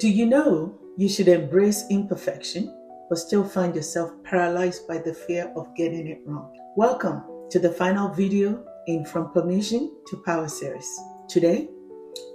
Do you know you should embrace imperfection, but still find yourself paralyzed by the fear of getting it wrong? Welcome to the final video in From Permission to Power series. Today,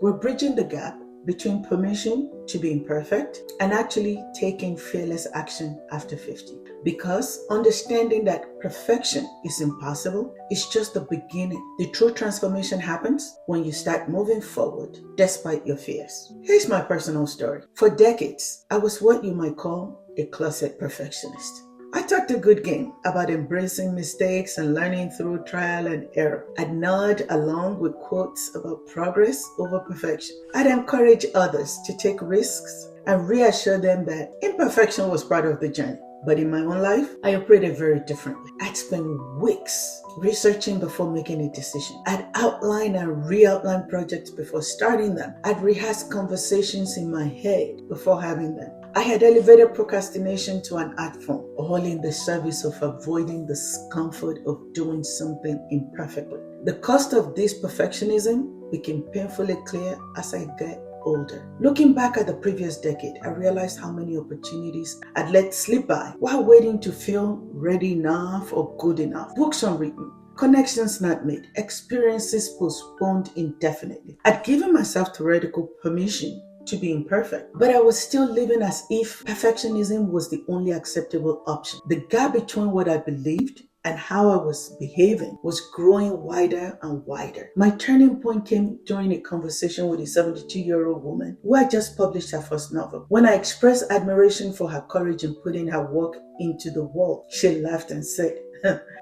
we're bridging the gap between permission to be imperfect and actually taking fearless action after 50. Because understanding that perfection is impossible is just the beginning. The true transformation happens when you start moving forward despite your fears. Here's my personal story. For decades, I was what you might call a closet perfectionist. I talked a good game about embracing mistakes and learning through trial and error. I'd nod along with quotes about progress over perfection. I'd encourage others to take risks and reassure them that imperfection was part of the journey. But in my own life, I operated very differently. I'd spend weeks researching before making a decision. I'd outline and re-outline projects before starting them. I'd rehearse conversations in my head before having them. I had elevated procrastination to an art form, all in the service of avoiding the discomfort of doing something imperfectly. The cost of this perfectionism became painfully clear as I got older. Looking back at the previous decade, I realized how many opportunities I'd let slip by while waiting to feel ready enough or good enough. Books unwritten, connections not made, experiences postponed indefinitely. I'd given myself theoretical permission to be imperfect, but I was still living as if perfectionism was the only acceptable option. The gap between what I believed and how I was behaving was growing wider and wider. My turning point came during a conversation with a 72-year-old woman who had just published her first novel. When I expressed admiration for her courage in putting her work into the world, she laughed and said,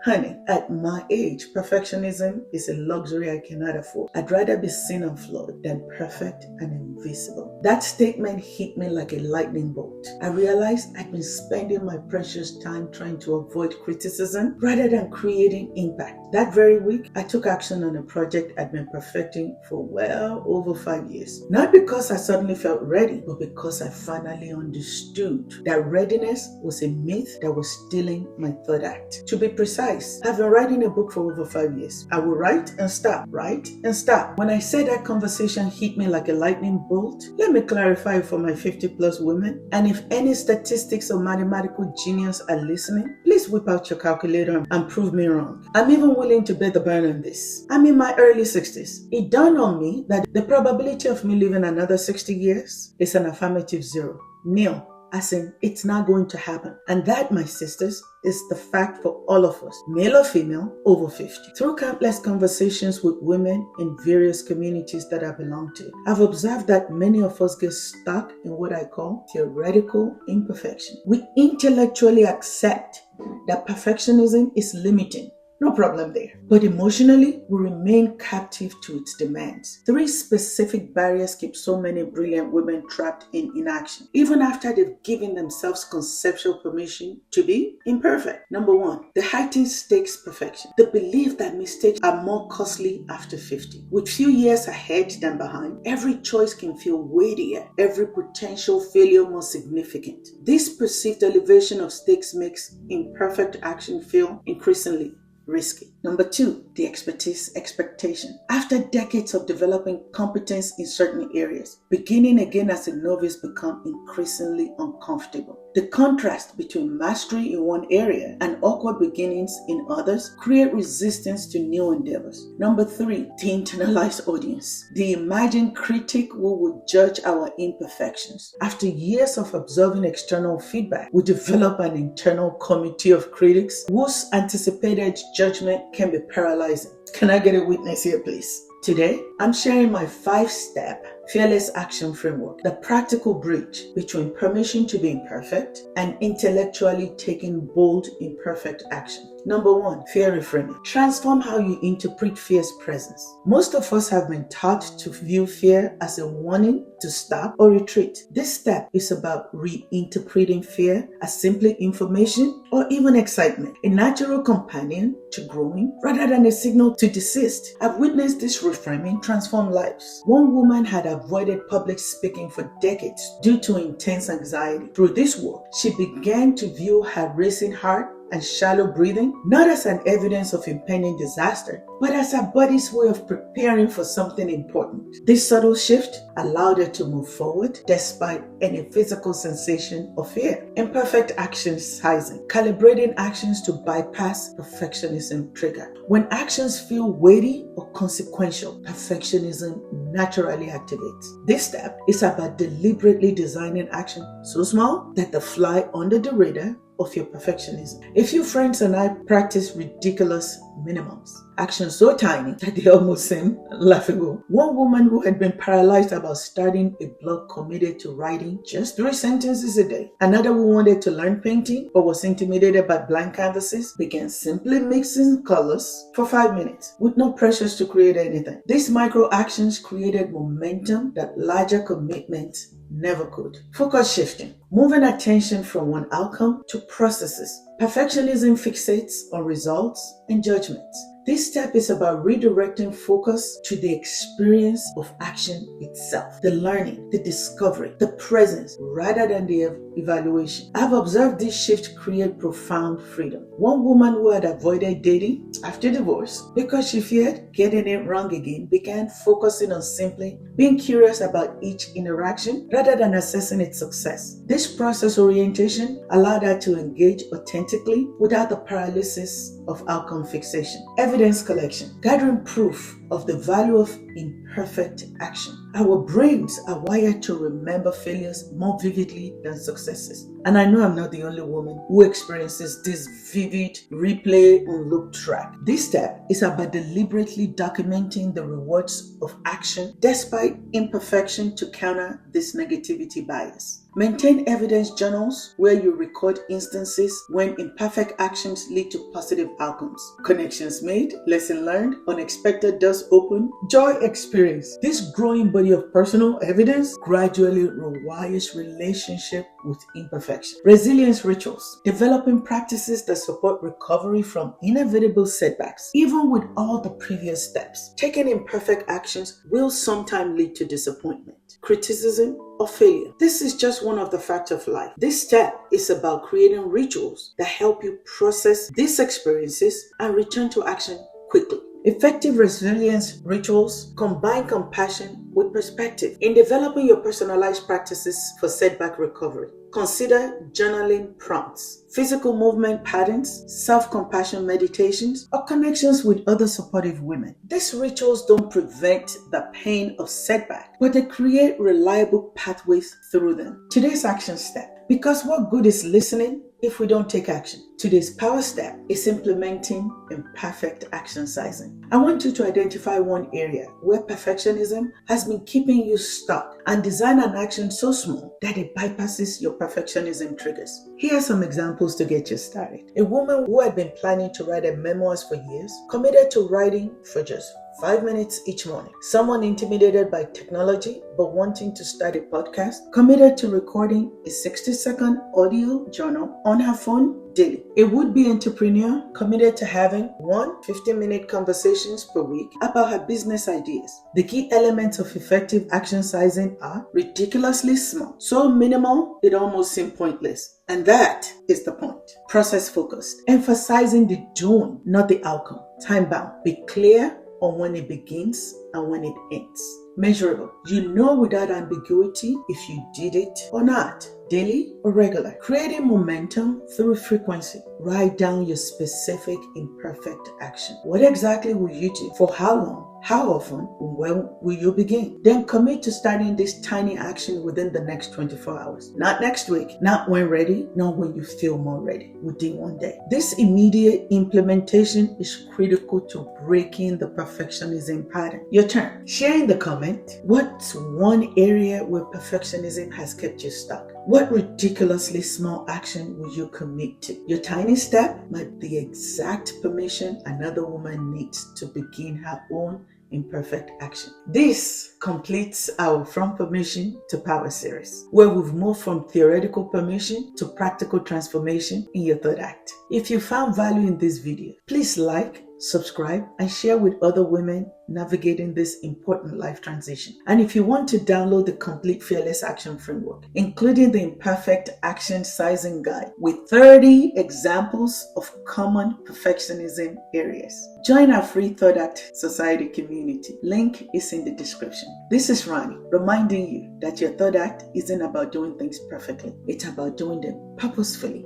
"Honey, at my age, perfectionism is a luxury I cannot afford. I'd rather be seen and flawed than perfect and invisible." That statement hit me like a lightning bolt. I realized I'd been spending my precious time trying to avoid criticism rather than creating impact. That very week, I took action on a project I'd been perfecting for well over 5 years. Not because I suddenly felt ready, but because I finally understood that readiness was a myth that was stealing my third act. To be precise, I've been writing a book for over 5 years. I will write and stop, write and stop. When I say that conversation hit me like a lightning bolt, let me clarify for my 50-plus women. And if any statistics or mathematical genius are listening, please whip out your calculator and prove me wrong. I'm even willing to bet the burn on this. I'm in my early 60s. It dawned on me that the probability of me living another 60 years is an affirmative zero. Nil. As in, it's not going to happen. And that, my sisters, is the fact for all of us, male or female, over 50. Through countless conversations with women in various communities that I belong to, I've observed that many of us get stuck in what I call theoretical imperfection. We intellectually accept that perfectionism is limiting. No problem there. But emotionally, we remain captive to its demands. 3 specific barriers keep so many brilliant women trapped in inaction, even after they've given themselves conceptual permission to be imperfect. Number 1, the heightened stakes perfection. The belief that mistakes are more costly after 50. With few years ahead than behind, every choice can feel weightier, every potential failure more significant. This perceived elevation of stakes makes imperfect action feel increasingly risky. Number 2, the expectation. After decades of developing competence in certain areas, beginning again as a novice becomes increasingly uncomfortable. The contrast between mastery in one area and awkward beginnings in others create resistance to new endeavors. Number 3, the internalized audience. The imagined critic who would judge our imperfections. After years of observing external feedback, we develop an internal committee of critics whose anticipated judgment can be paralyzing. Can I get a witness here, please? Today, I'm sharing my 5-step fearless action framework, the practical bridge between permission to be imperfect and intellectually taking bold, imperfect action. Number 1, fear reframing. Transform how you interpret fear's presence. Most of us have been taught to view fear as a warning to stop or retreat. This step is about reinterpreting fear as simply information or even excitement, a natural companion to growing rather than a signal to desist. I've witnessed this reframing transform lives. One woman had avoided public speaking for decades due to intense anxiety. Through this work, she began to view her racing heart and shallow breathing, not as an evidence of impending disaster, but as our body's way of preparing for something important. This subtle shift allowed her to move forward despite any physical sensation of fear. Imperfect action sizing, calibrating actions to bypass perfectionism trigger. When actions feel weighty or consequential, perfectionism naturally activates. This step is about deliberately designing action so small that they fly under the radar of your perfectionism. A few friends and I practice ridiculous minimums, actions so tiny that they almost seem laughable. One woman who had been paralyzed about starting a blog committed to writing just 3 sentences a day. Another who wanted to learn painting but was intimidated by blank canvases began simply mixing colors for 5 minutes with no pressures to create anything. These micro actions created momentum that larger commitments never could. Focus shifting, moving attention from one outcome to processes. Perfectionism fixates on results and judgments. This step is about redirecting focus to the experience of action itself, the learning, the discovery, the presence, rather than the evaluation. I've observed this shift create profound freedom. One woman who had avoided dating after divorce because she feared getting it wrong again began focusing on simply being curious about each interaction rather than assessing its success. This process orientation allowed her to engage authentically without the paralysis of outcome fixation. Evidence collection, gathering proof of the value of imperfect action. Our brains are wired to remember failures more vividly than successes. And I know I'm not the only woman who experiences this vivid replay on loop track. This step is about deliberately documenting the rewards of action despite imperfection to counter this negativity bias. Maintain evidence journals where you record instances when imperfect actions lead to positive outcomes. Connections made, lesson learned, unexpected doors open, joy experienced. This growing body of personal evidence gradually rewires relationship with imperfection. Resilience rituals, developing practices that support recovery from inevitable setbacks. Even with all the previous steps, taking imperfect actions will sometimes lead to disappointment, criticism, or failure. This is just one of the facts of life. This step is about creating rituals that help you process these experiences and return to action quickly. Effective resilience rituals combine compassion with perspective. In developing your personalized practices for setback recovery, consider journaling prompts, physical movement patterns, self-compassion meditations, or connections with other supportive women. These rituals don't prevent the pain of setback, but they create reliable pathways through them. Today's action step. Because what good is listening if we don't take action? Today's power step is implementing imperfect action sizing. I want you to identify one area where perfectionism has been keeping you stuck and design an action so small that it bypasses your perfectionism triggers. Here are some examples to get you started. A woman who had been planning to write a memoirs for years committed to writing for just 5 minutes each morning. Someone intimidated by technology but wanting to start a podcast committed to recording a 60-second audio journal on her phone daily. A would-be entrepreneur committed to having 1 15-minute conversations per week about her business ideas. The key elements of effective action sizing are ridiculously small, so minimal it almost seems pointless. And that is the point. Process focused, emphasizing the doing, not the outcome. Time bound, be clear on when it begins and when it ends. Measurable, you know without ambiguity if you did it or not. Daily or regular. Creating momentum through frequency. Write down your specific imperfect action. What exactly will you do? For how long? How often? When will you begin? Then commit to starting this tiny action within the next 24 hours. Not next week, not when ready, not when you feel more ready, within 1 day. This immediate implementation is critical to breaking the perfectionism pattern. Your turn. Share in the comment what's one area where perfectionism has kept you stuck. What ridiculously small action will you commit to? Your tiny step might be the exact permission another woman needs to begin her own imperfect action. This completes our From Permission to Power series, where we've moved from theoretical permission to practical transformation in your third act. If you found value in this video, please like subscribe, and share with other women navigating this important life transition. And if you want to download the complete Fearless Action Framework, including the Imperfect Action Sizing Guide with 30 examples of common perfectionism areas, join our free Third Act Society community. Link is in the description. This is Rani, reminding you that your third act isn't about doing things perfectly. It's about doing them purposefully,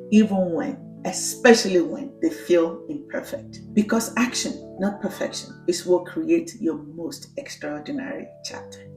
especially when they feel imperfect. Because action, not perfection, is what creates your most extraordinary chapter.